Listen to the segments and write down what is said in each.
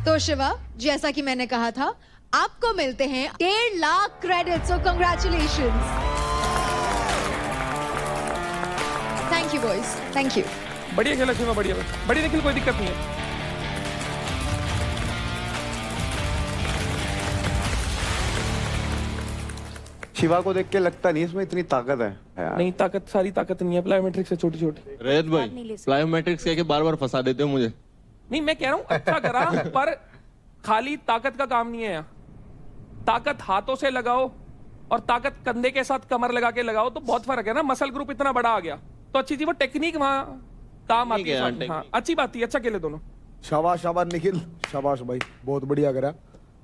तो शिवा, जैसा कि मैंने कहा था, आपको मिलते हैं 1.5 lakh credit, so congratulations. Thank you boys, thank you. बढ़िया खेला शिवा, बढ़िया बढ़िया निखिल, कोई दिक्कत नहीं है। शिवा को देख के लगता नहीं इसमें इतनी ताकत है यार। नहीं, ताकत सारी ताकत नहीं है, प्लायोमेट्रिक्स है छोटी छोटी। रेत भाई प्लायोमेट्रिक्स कह के बार बार फंसा देते हो मुझे। नहीं, मैं कह रहा हूँ अच्छा करा, पर खाली ताकत का काम नहीं है यहाँ। ताकत हाथों से लगाओ और ताकत कंधे के साथ कमर लगा के लगाओ तो बहुत फर्क है ना। मसल ग्रुप इतना बड़ा आ गया तो अच्छी थी, वो टेक्निक वहाँ काम आती है। हाँ, अच्छी बात थी, अच्छा खेले दोनों। शाबाश शाबाश निखिल, शाबाश भाई, बहुत बढ़िया करा।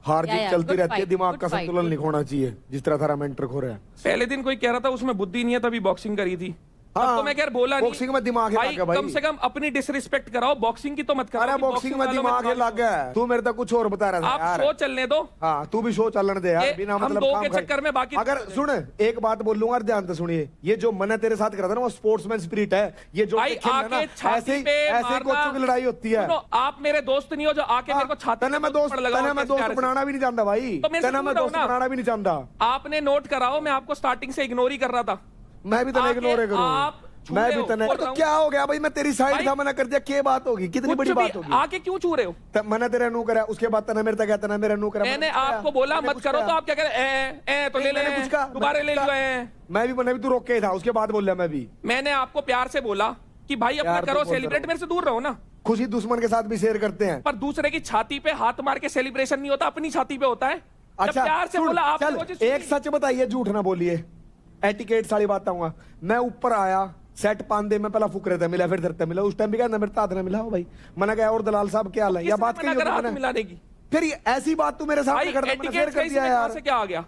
हार जीत चलती रहती है, दिमाग का संतुलन नहीं खोना चाहिए, जिस तरह थारा मेंटर खो रहा है। पहले दिन कोई कह रहा था उसमें बुद्धि नहीं है तभी बॉक्सिंग करी थी। हाँ, तो मैं कह बोला नहीं, बॉक्सिंग में दिमाग है भाई, कम से कम अपनी डिसरिस्पेक्ट कराओ, बॉक्सिंग की तो मत कराओ। अरे बॉक्सिंग में दिमाग है लग गया। तू मेरे तक कुछ और बता रहा था आप यार। शो चलने दो। हाँ, तू भी शो चलने दे यार, बिना मतलब दो काम के चक्कर में बाकी। अगर सुन, एक बात बोलूंगा और ध्यान से सुनिए, ये जो मैंने तेरे साथ करा था ना, वो स्पोर्ट्समैन स्पिरिट है। ये जो ऐसे ही कोचों की लड़ाई होती है। आप मेरे दोस्त नहीं हो जो आके मेरे को छाती तने मैं दोस्त बनाना भी नहीं जानता भाई, तने मैं दोस्त बनाना भी नहीं जानता। आपने नोट कराओ, मैं आपको स्टार्टिंग से इग्नोर ही कर रहा था। मैं भी तने इग्नोर करूँ, मैं भी तने। तो क्या हो गया भाई, मैं तेरी साइड था, मैंने कर दिया, क्या बात होगी, कितनी बड़ी बात होगी। आके क्यों छू रहे हो? मैंने तेरे नू करा, उसके बाद तने मेरे तक कहता, मेरे नू करा। मैंने आपको बोला मत करो तो आप क्या करें? तो ले ले कुछ का दोबारा ले लो। मैंने भी तू रोक के था, उसके बाद बोल मैं भी। मैंने आपको प्यार से बोला कि भाई अपना करो सेलिब्रेट, मेरे से दूर रहो ना। खुशी दुश्मन के साथ भी शेयर करते हैं, पर दूसरे की छाती पे हाथ मार के सेलिब्रेशन नहीं होता, अपनी छाती पे होता है। अच्छा प्यार से बोला आप। एक सच बताइए, झूठ ना बोलिए, एटिकेट सारी बात आऊंगा। मैं ऊपर आया, सेट पांदे में पहला फुकरे थे, मिला फिर धरते मिला। उस टाइम भी कहना मेरे ताद ने मिला हो भाई। मैंने कहा और दलाल साहब क्या हाल है, या बात कही मिलाने की। फिर ऐसी बात तू मेरे सामने कर दिया यार। क्या आ गया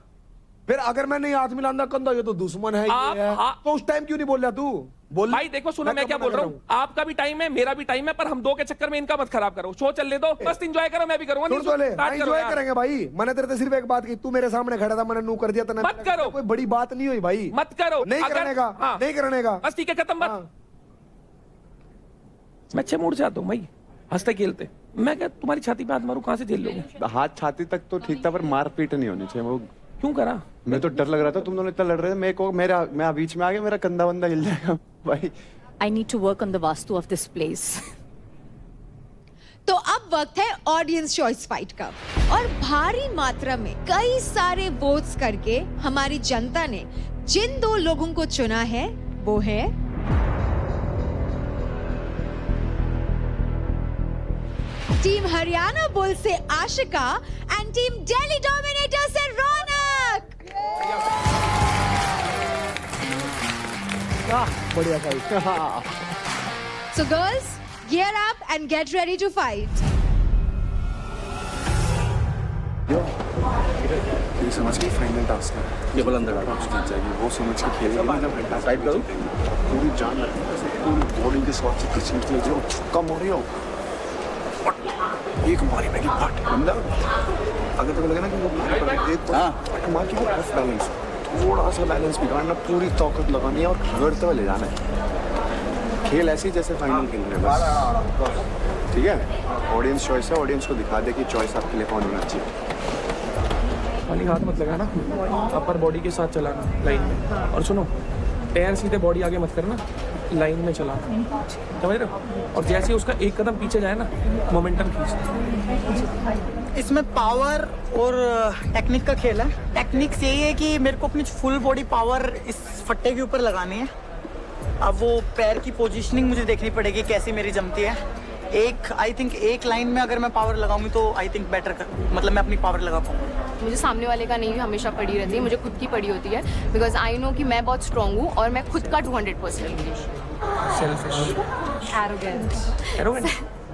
फिर? अगर मैं नहीं हाथ मिलाना कंधा, ये तो दुश्मन है, ये है। तो उस टाइम क्यों नहीं बोल रहा तू? बोल भाई देखो, सुनो मैं क्या बोल रहा हूँ, आपका भी टाइम है, मेरा भी टाइम है, पर हम दो के चक्कर में इनका मत खराब करो। शो चलने दो, बस एंजॉय करो, मैं भी करूंगा। एंजॉय करेंगे भाई। मैंने तेरे से सिर्फ एक बात की, तू मेरे सामने खड़ा था, मैंने नू कर दिया, तने मत करो। कोई बड़ी बात नहीं हुई भाई, मत करो। नहीं करने का, नहीं करने का, बस ठीक है, खत्म बात। मैं अच्छे मूड से आता हूँ भाई, हंसते खेलते। मैं क्या तुम्हारी छाती पे हाथ मारूं, कहाँ से झेल लोगे? हाथ छाती तक तो ठीक था, पर मारपीट नहीं होनी चाहिए। वो क्यों करा? मैं तो डर लग रहा था, तुम दोनों इतना लड़ रहे थे, मैं बीच में आ गया, मेरा कंधा वंदा हिल जाएगा भाई। I need to work on the vastu of this place. तो अब वक्त है ऑडियंस चॉइस फाइट का, और भारी मात्रा में कई सारे वोट्स करके हमारी जनता ने जिन दो लोगों को चुना है वो है टीम हरियाणा बुल से Ashika and team Delhi dominator से रौनक। बढ़िया fight. So girls, gear up and get ready to fight. ये समझ के फाइनल टास्क है, ये बुलंद टास्क जीत जाएगी, वो समझ के खेलेगी। मैं फाइट करूं, पूरी जान लगती है, पूरी बॉडी के साथ से खींच लीजिए और छक्का मारियो, एक मारी में की फट बंदा। अगर तुम्हें लगे ना कि वो एक तो मार के वो ऑफ बैलेंस, थोड़ा सा बैलेंस बिगाड़ना, पूरी ताकत लगानी है और झगड़ते हुए ले जाना है। खेल ऐसे ही जैसे फाइनल खेल रहे हैं बस, ठीक है? ऑडियंस चॉइस है, ऑडियंस को दिखा दे कि चॉइस आपके लिए कौन होना चाहिए। खाली हाथ मत लगाना, अपर बॉडी के साथ चलाना लाइन में। और सुनो, पैर सीधे बॉडी आगे मत करना, लाइन में चलाना, समझ रहे हो? और जैसे उसका एक कदम पीछे जाए ना, मोमेंटम खींचना। इसमें पावर और टेक्निक का खेल है। टेक्निक्स यही है कि मेरे को अपनी फुल बॉडी पावर इस फट्टे के ऊपर लगानी है। अब वो पैर की पोजीशनिंग मुझे देखनी पड़ेगी कैसी मेरी जमती है। आई थिंक एक लाइन में अगर मैं पावर लगाऊंगी तो आई थिंक बेटर मतलब मैं अपनी पावर लगा पाऊंगा। मुझे सामने वाले का नहीं हमेशा पड़ी रहती है, मुझे खुद की पड़ी होती है, बिकॉज आई नो कि मैं बहुत स्ट्रांग हूँ और मैं खुद का 200%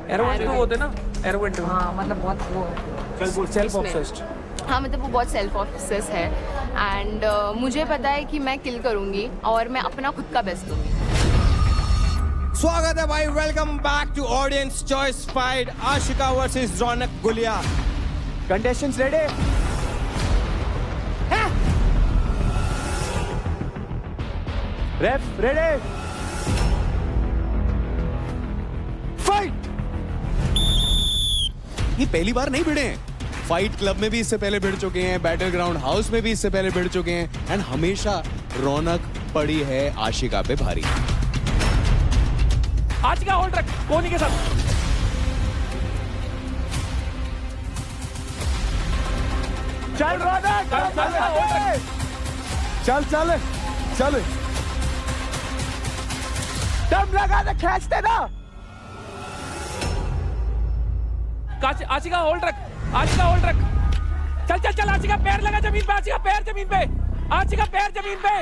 एरोगेंट तो होते ना, एरोगेंट। हाँ मतलब बहुत वो सेल्फ ऑब्सेस्ड। हाँ मतलब वो बहुत सेल्फ ऑब्सेस है एंड मुझे पता है कि मैं किल करूँगी और मैं अपना खुद का बेस्ट दूंगी। स्वागत है भाई, welcome back to audience choice fight, Ashika versus Raunak Gulia. Contestants ready? Ref ready? Fight! ये पहली बार नहीं भिड़े हैं, फाइट क्लब में भी इससे पहले भिड़ चुके हैं, बैटल ग्राउंड हाउस में भी इससे पहले भिड़ चुके हैं, एंड हमेशा रौनक पड़ी है आशिका पे भारी। आशिका होल्ड रख कोहनी के साथ। चल रौनक, चल चल चल, दम लगा दे, खींचते ना। आशिका होल्ड रख, आशिका होल्ड रख। चल चल चल आशिका, पैर लगा जमीन पे, आशिका पैर जमीन पे, आशिका पैर जमीन पे।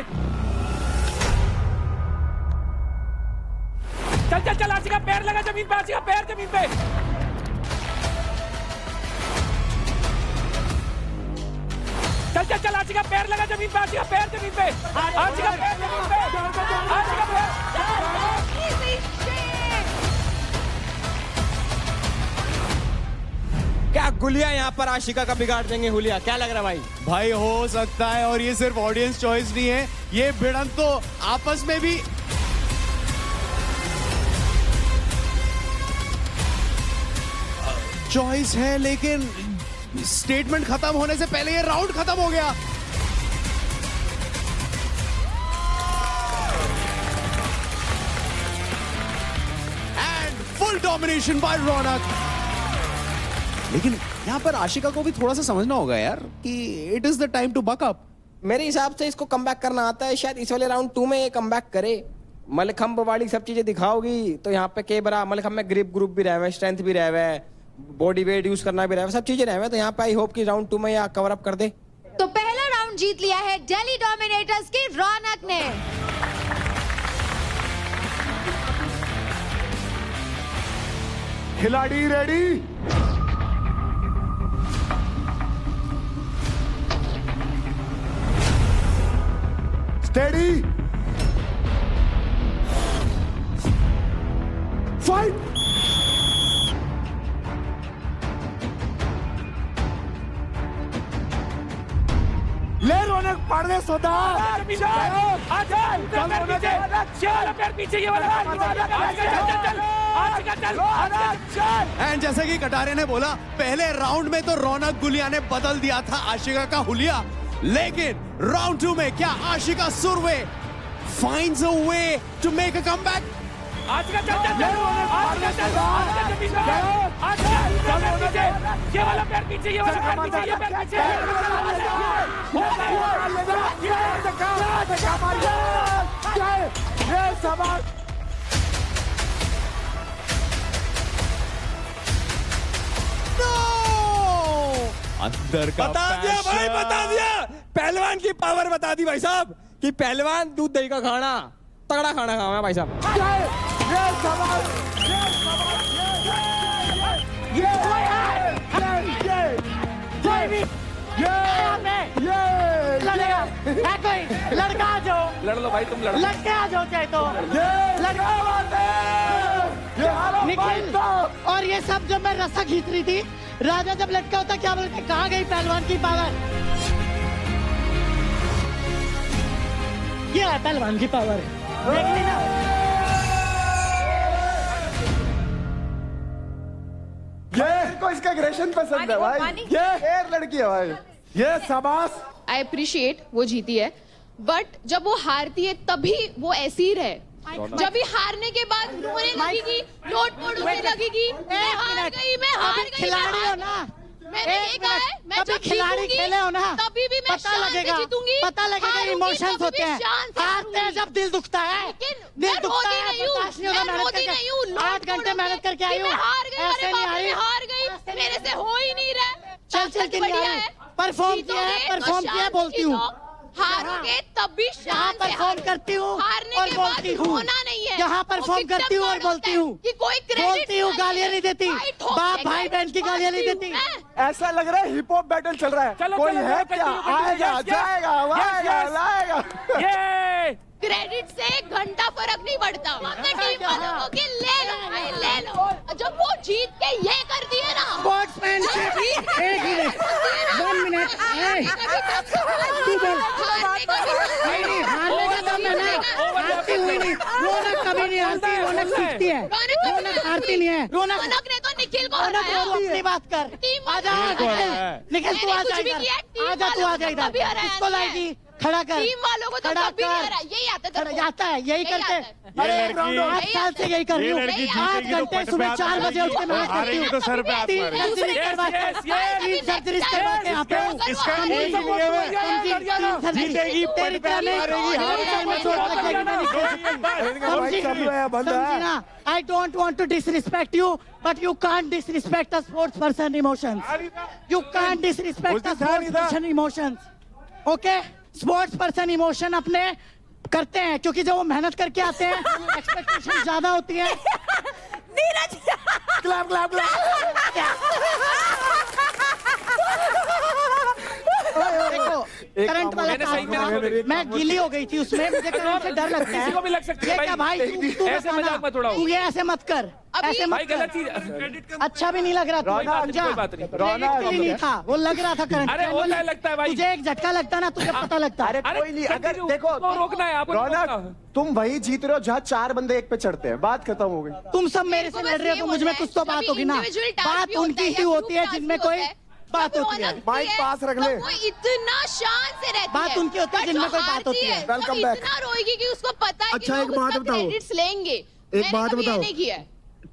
चल चल चल आशिका, पैर लगा जमीन पे, आशिका पैर जमीन पे। चल चल चल आशिका, पैर लगा जमीन पे, आशिका पैर जमीन पे, आशिका पैर जमीन पे, आशिका पैर। क्या गुलिया यहाँ पर आशिका का बिगाड़ देंगे हुलिया? क्या लग रहा है भाई? भाई हो सकता है, और ये सिर्फ ऑडियंस चॉइस नहीं है, ये भिड़न तो आपस में भी चॉइस है, लेकिन स्टेटमेंट खत्म होने से पहले ये राउंड खत्म हो गया। एंड फुल डोमिनेशन बाय रौनक। लेकिन यहाँ पर आशिका को भी थोड़ा सा समझना होगा यार कि it is the time to buck up. मेरे हिसाब से इसको कमबैक करना आता है, शायद इस वाले राउंड 2 में ये कमबैक करे। मलखम्ब वाली सब चीजें दिखाओगी तो यहाँ पे के बरा मलखम्ब में ग्रिप ग्रुप भी रहे हुए, स्ट्रेंथ भी रहे हुए, बॉडी वेट यूज करना भी रहे हुए, सब चीजें रहे हुए, तो यहाँ पे आई होप कि राउंड 2 में या कवर अप कर दे। तो पहला राउंड जीत लिया है दिल्ली डोमिनेटर्स की रौनक ने। खिलाड़ी रेडी, स्टेडी, फाइट। ले रौनक, पढ़ दे सोदा। एंड जैसे कि कटारे ने बोला, पहले राउंड में तो रौनक गुलिया ने बदल दिया था आशिका का हुलिया, लेकिन राउंड 2 में क्या Ashika Surve finds a way to make a comeback? Ashika चल चल चल, आशिका चल, आशिका जमीन पे, आशिका पैर पीछे, ये वाला पैर पीछे, ये वाला पैर पीछे, ये पैर पीछे। ये सवाल अंदर का बता दिया भाई, बता दिया। पहलवान की पावर बता दी भाई साहब कि पहलवान दूध दही का खाना, तगड़ा खाना खावा है भाई साहब। लड़का आ जाओ, लड़ लो भाई, तुम लड़ लो। लड़के आ जाओ चाहे तो निखिल। और ये सब जब मैं रस्सा खींच रही थी, राजा जब लटका होता क्या बोलते, कहाँ गई पहलवान की पावर? ये है पहलवान की पावर, देख ली ना। ये को इसका एग्रेशन पसंद है भाई, ये फेर लड़की है भाई, ये शाबाश। आई अप्रिशिएट वो जीती है, बट जब वो हारती है तभी वो ऐसी ही रहे। जब भी हारने के बाद रोने लगेगी, लोट पोट होने लगेगी, मैं हार गई, मैं हार गई, खिलाड़ी हो ना, मैंने ये कहा है, मैं जब खिलाड़ी खेले हो ना, तभी भी मैं पता लगेगा, पता लगेगा इमोशंस होते हैं। हारते हैं जब दिल दुखता है, दिल दुखता है, बर्दाश्त नहीं होता, मेहनत करके 8 घंटे मेहनत करके आई हूँ, ऐसे नहीं आई, हार गई, मेरे से हो ही नहीं रहा। चल चल के नहीं आई, परफॉर्म किया है, बोलती हूँ। हारोगे तब भी यहाँ परफॉर्म करती हूँ और बोलती हूँ, होना नहीं है। यहाँ परफॉर्म करती हूँ और बोलती हूँ, कि कोई बोलती हूँ, गालियाँ नहीं देती, बाप भाई बहन की गालियाँ नहीं देती। ऐसा लग रहा है हिप हॉप बैटल चल रहा है, चलो, कोई चलो, है चलो, क्या? continue, आएगा, yes, yes, जाएगा, आएगा, yes, yes. लाएगा। ये क्रेडिट से 1 घंटा फर्क नहीं पड़ता। अपने टीम वालों को कि ले लो भाई, ले लो। जब वो जीत के ये कर दिए ना, स्पोर्ट्समैनशिप, एक मिनट, 1 मिनट, तू बोल। नहीं, हारने का दम है ना, हारती हुई नहीं, रौनक कभी नहीं हारती, रौनक सीखती है, रौनक हारती नहीं है। रौनक ने तो निखिल को रौनक हराया। तू अपनी बात कर। टीम आजा निखिल तू मैंने आजा कुछ भी इधर। किया, टीम आजा तू वालों आजा को कभी इधर। हराया किसको नहीं है। लाएगी? खड़ा कर। टीम वालों को तो खड़ा कभी नहीं कर। हराया, यही आता है तेरे को। आता है यही करते आता है। अरे ये लड़की- 8 साल से यही कर रही हूँ। 8 घंटे सुबह 4 बजे उठ के मेहनत करती हूँ। तो सर पे हाथ 3 मारेगी। सर्जरी Yes, करवा के yes, yes, 3 सर्जरी करवा के यहाँ पे हूँ। इसका हम एक तीन- लिए हुए। तीन सर्जरी। जीतेगी, तेरी तरह नहीं, मारेगी, तेरी तरह मैं चोट लगेगी, मैं नहीं खेल सकती। भाई चालू है, बंद है। समझी ना? I don't want to disrespect you, but you can't disrespect a sports person emotions. You can't disrespect a sports person emotions. Okay? Sports person emotion अपने करते हैं क्योंकि जब वो मेहनत करके आते हैं एक्सपेक्टेशन ज्यादा होती है। नीरज क्लैप क्लैप देखो करंट वाला मैंने सही में काम देखो, मैं गीली हो गई थी उसमें, मुझे करंट से डर लगता है। किसी को भी लग सकती है ये भाई। क्या भाई तू ऐसे बताना। मजाक मत उड़ाओ। तू ये ऐसे मत कर, अभी- ऐसे भाई मत गलत कर। चीज। अच्छा भी नहीं लग रहा कोई बात नहीं, जा। कोई बात नहीं। क्रेडिट के लिए नहीं था, वो लग रहा था करंट। अरे होता है, लगता है भाई। तुझे एक झटका लगता ना, तुझे पता लगता। अरे अरे कोई नहीं, अगर continue, देखो उसको रोकना है, आपको नहीं रोकना। रौनक तुम वही जीत रहे हो जहाँ 4 बंदे एक पे चढ़ते हैं, बात खत्म हो गई। तुम सब मेरे से लड़ रहे हो तो मुझ में कुछ तो बात होगी ना। बात उनकी ही होती है जिनमें कोई बात होती है। माइक पास रख ले। वो इतना शान से रहती बात है। उनकी होती है But जिनमें जो कोई बात हारती होती है। वो Welcome back. इतना रोएगी कि उसको पता है कि अच्छा, लोग एक बात उसका बताओ। क्रेडिट्स लेंगे। एक बात मैंने कभी ये बताओ। नहीं किया है।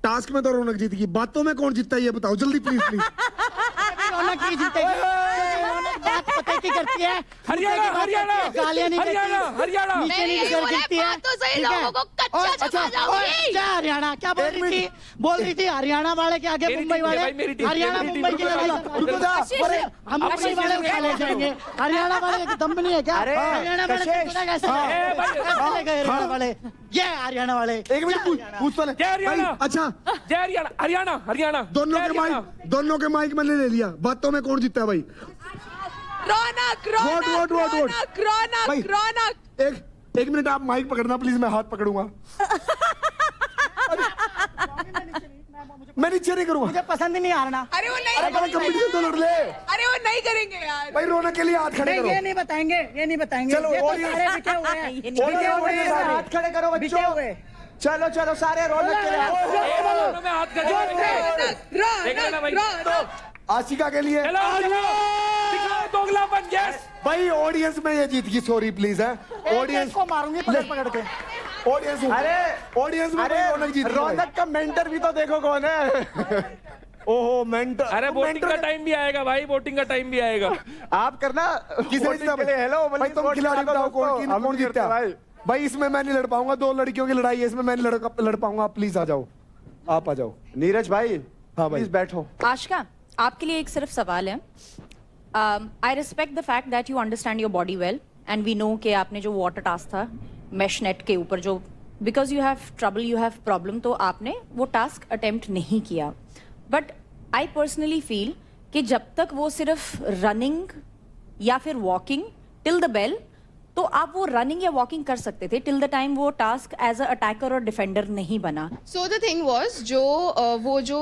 टास्क में तो रौनक जीत गई, बातों में कौन जीतता है ये बताओ जल्दी प्लीज प्लीज। रौनक नहीं जीतेगी। रौनक बात पता की करती है, हरियाणा, हरियाणा, गालियां नहीं हरियाणा, करती, हरियाणा। नीचे मैंने नहीं यही बोला, गिरती है। बात तो सही, ठीक है? लोगों को कच्चा और- छपा अच्छा, जाओगी। और क्या हरियाणा क्या बोल एक रही थी? मिनट। बोल रही थी हरियाणा वाले के आगे मेरी मुंबई टीम है वाले। भाई, मेरी टीम, हरियाणा मेरी टीम, मुंबई की रुको लड़ाई जा, करवा रुको जा। रहे हैं। अरे हम मुंबई वाले उठा ले जाएंगे। हरियाणा वाले के दम नहीं है क्या? अरे, हरियाणा वाले कशिश। कैसे कैसे हाँ। कैसे गए हरियाणा वाले? ये हरियाणा वाले। एक मिनट पूछ तो ले। जय हरियाणा। भाई, अच्छा जय हरियाणा, हरियाणा, हरियाणा। दोनों जय के हरियाणा। माइक, दोनों के माइक मैंने ले लिया, बातों में कौन जीतता है भाई? रौनक वोट, वोट, वोट, वोट। रौनक भाई। रौनक एक मिनट आप माइक पकड़ना प्लीज, मैं हाथ पकड़ूंगा। मैं नीचे नहीं करूंगा। मुझे पसंद ही नहीं हारना। अरे वो नहीं अरे कंपटीशन तो लड़ ले अरे वो नहीं करेंगे यार। भाई, रौनक के लिए हाथ खड़े नहीं करो। ये नहीं बताएंगे, ये नहीं बताएंगे। चलो, ये तो audience- सारे बिके हुए हैं। बिके audience हुए हैं सारे। सारे। हाथ खड़े करो बिके बच्चों। हुए। चलो चलो सारे रौनक के लिए हाथ। दोनों में हाथ खड़े देख लेना भाई। आशिका के लिए। चलो, चलो। दिखाओ दोगलापन, yes। भाई ऑडियंस में ये जीत गई, सॉरी प्लीज है ऑडियंस को मारूंगी पकड़ के। ऑडियंस ऑडियंस में अरे भाई रौनक जीत गई भाई। रौनक का मेंटर भी तो देखो कौन है। ओहो मेंटर। अरे वोटिंग का टाइम भी आएगा भाई, वोटिंग का टाइम भी आएगा। आप करना किसे voting जीता के लिए हेलो भाई? तुम खिलाड़ी बताओ कौन जीतता है भाई? इसमें मैं नहीं लड़ पाऊंगा, 2 लड़कियों की लड़ाई है, इसमें मैं नहीं लड़ पाऊंगा। आप प्लीज आ जाओ, आप आ जाओ। नीरज भाई हाँ भाई। प्लीज बैठो। आशिका, आपके लिए एक सिर्फ सवाल है। I respect the fact that you understand your body well and we know कि आपने जो वाटर टास्क था मैश नेट के ऊपर, जो because you have trouble, you have problem, तो आपने वो टास्क अटेम्प्ट नहीं किया। बट आई पर्सनली फील कि जब तक वो सिर्फ रनिंग या फिर वॉकिंग टिल द बेल, तो आप वो रनिंग या वॉकिंग कर सकते थे टिल द टाइम वो टास्क एज अ अटैकर और डिफेंडर नहीं बना। सो द थिंग वाज वो जो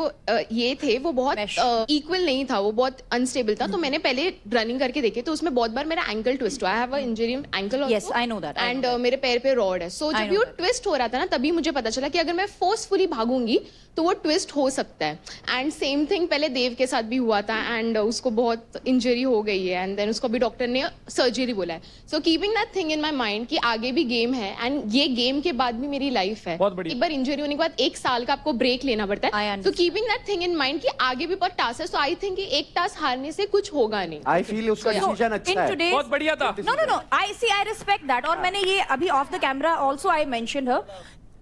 ये थे वो बहुत Mesh. इक्वल नहीं था, वो बहुत अनस्टेबल था। तो मैंने पहले रनिंग करके देखे तो उसमें बहुत बार मेरा एंकल ट्विस्ट हुआ। I have a injury in ankle Yes, I know that, I and know मेरे पैर पे रॉड है। सो I जब know वो that. ट्विस्ट हो रहा था ना, तभी मुझे पता चला कि अगर मैं फोर्सफुली भागूंगी तो वो ट्विस्ट हो सकता है। एंड सेम थिंग पहले देव के साथ भी हुआ था एंड उसको बहुत इंजरी हो गई है एंड देन उसको भी डॉक्टर ने सर्जरी बोला है। So keeping that thing in my mind कि आगे भी गेम है एंड ये गेम के बाद भी मेरी लाइफ है। बहुत बढ़िया। एक बार इंजरी होने के बाद 1 साल का आपको ब्रेक लेना पड़ता I है। understand. तो keeping that thing in mind कि आगे भी बहुत टास्क है। सो आई थिंक एक टास्क हारने से कुछ होगा नहीं। आई फील उसका डिसीजन अच्छा है। बहुत बढ़िया था। No. I respect that. और मैंने ये अभी off the camera also I mentioned her.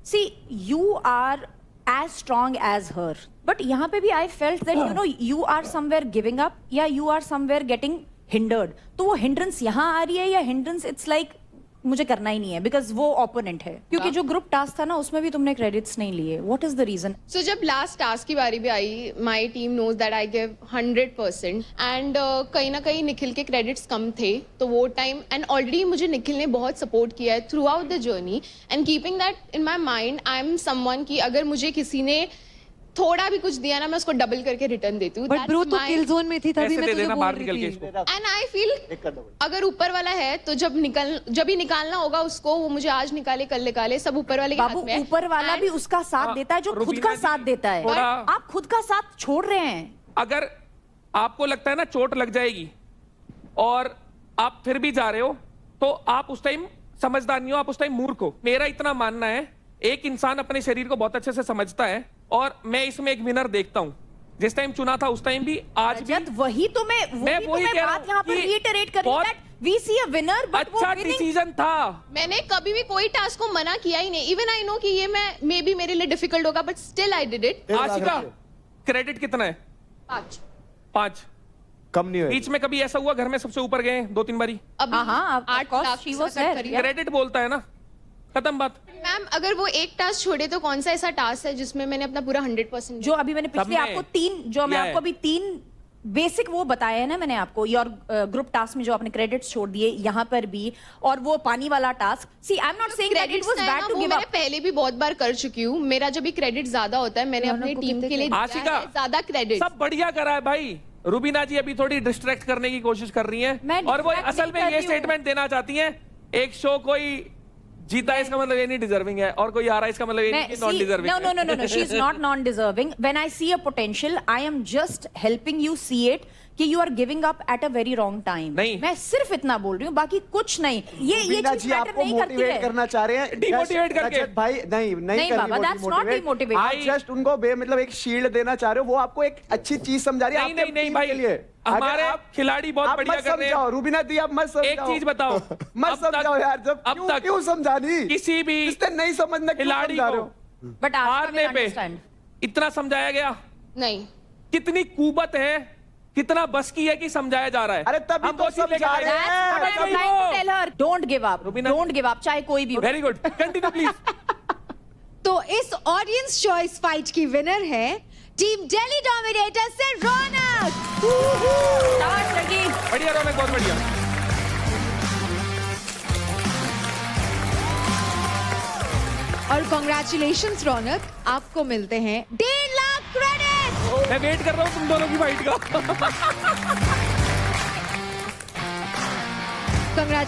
See, you are as strong as her. But यहाँ पे भी I felt that you are somewhere giving up या you are somewhere getting hindered. तो वो hindrance यहाँ आ रही है या hindrance it's like मुझे करना ही नहीं है बिकॉज वो ओपोनेंट है। क्योंकि जो ग्रुप टास्क था ना उसमें भी तुमने क्रेडिट्स नहीं लिए। What is the reason? So जब लास्ट टास्क की बारी भी आई, my team knows that I give 100% and कहीं ना कहीं निखिल के क्रेडिट्स कम थे तो वो टाइम एंड ऑलरेडी मुझे निखिल ने बहुत सपोर्ट किया है through out the journey and keeping that in my mind I am someone कि अगर मुझे किसी ने थोड़ा भी कुछ दिया ना मैं उसको डबल करके रिटर्न देती हूँ बट ब्रो तो किल जोन में थी तभी ऐसे मैं दे तुझे देना बोल बाहर निकल रही के थी इसको। एंड आई फील अगर ऊपर वाला है तो जब ही निकालना होगा उसको, वो मुझे आज निकाले कल निकाले, सब ऊपर वाले के बाबू हाथ में है। ऊपर वाला And भी उसका साथ देता है जो खुद रुबीना का जी, साथ देता है। थोड़ा- आप खुद का साथ छोड़ रहे हैं। अगर आपको लगता है ना चोट लग जाएगी और आप फिर भी जा रहे हो तो आप उस टाइम समझदार नहीं हो, आप उस टाइम मूर्ख हो। मेरा इतना मानना है एक इंसान अपने शरीर को बहुत अच्छे से समझता है और मैं इसमें एक विनर देखता हूं। जिस टाइम चुना था उस टाइम भी, आज भी रजत, वही तो मैं वही कह रहा बात हूं यहाँ पर कि रिइटरेट कर रही हूँ बहुत that we see a winner but वो अच्छा winning डिसीजन था। मैंने कभी भी कोई टास्क को मना किया ही नहीं। इवन आई नो कि ये मैं मे बी मेरे लिए डिफिकल्ट होगा, but still I did it. Ashika credit कितना है? 5। कम नहीं है बीच में कभी ऐसा हुआ घर में सबसे ऊपर गए 2-3 बारी? अब हाँ, of 8 course, lakh she was से there, करिए। yeah. क्रेडिट बोलता है ना, खत्म बात। मैम अगर वो एक टास्क छोड़े तो कौन सा ऐसा टास्क है जिसमें मैंने अपना पूरा 100% जो अभी मैंने पिछले सबने आपको 3 जो मैं किया है। आपको अभी 3 बेसिक वो बताया है ना मैंने आपको, योर ग्रुप टास्क में जो आपने क्रेडिट्स छोड़ दिए यहाँ पर भी, और वो पानी वाला task. See I am not saying that it was bad to give मैंने अप। पहले भी बहुत बार कर चुकी हूँ। मेरा जब भी क्रेडिट ज्यादा होता है मैंने अपनी टीम के लिए दिया आशिका, है ज्यादा क्रेडिट। सब बढ़िया करा है भाई। रुबीना जी अभी थोड़ी डिस्ट्रैक्ट करने की कोशिश कर रही हैं मैं और वो distract असल नहीं में कर ये रही हूँ। स्टेटमेंट देना चाहती हैं, एक शो कोई जीता है इसका मतलब ये नहीं डिजर्विंग है, और कोई हारा इसका मतलब ये नहीं non deserving No, no, no, no, no. She is not non-deserving. When I see a potential, I am just helping you see it कि you are giving up at a very wrong time. नहीं। मैं सिर्फ इतना बोल रही हूँ, बाकी कुछ नहीं। ये रुबीना चीज जी मैटर आपको नहीं करती मोटिवेट है। करना चाह रहे हैं Demotivate करके। रजत भाई नहीं नहीं बाबा, that's not demotivate. आप जस्ट उनको मतलब एक शील्ड देना चाह रहे हो, वो आपको एक अच्छी चीज समझा रही है नहीं आपके नहीं नहीं टीम भाई, के लिए। हमारे अगर आप खिलाड़ी बहुत आप बढ़िया मत कर रहे समझाओ हैं। रुबीना दी, आप मत समझाओ। एक चीज बताओ, मत अब तक- समझाओ यार, जब अब तक क्यों समझानी किसी भी इससे नहीं समझना क्यों खिलाड़ी समझा को रहे हो? But Ashika हारने will पे understand. इतना समझाया गया? नहीं कितनी कुबत है, कितना बस की है कि समझाया जा रहा है। अरे तभी हम तो वो चीज़ लेके समझा आए। रहे हैं। That's what I'm trying to tell her. Don't give up. Rubina- Don't give up. चाहे कोई भी हो। Very good, continue please. तो इस ऑडियंस चॉइस फाइट की विनर है टीम दिल्ली डोमिनेटर से रौनक। शाबाश लड़की। बढ़िया रौनक, बहुत बढ़िया। और कॉन्ग्रेचुलेशंस रौनक, आपको मिलते हैं 1.5 लाख क्रेडिट। मैं वेट कर रहा हूँ तुम दोनों की फाइट का। कंग्रेचुलेशन।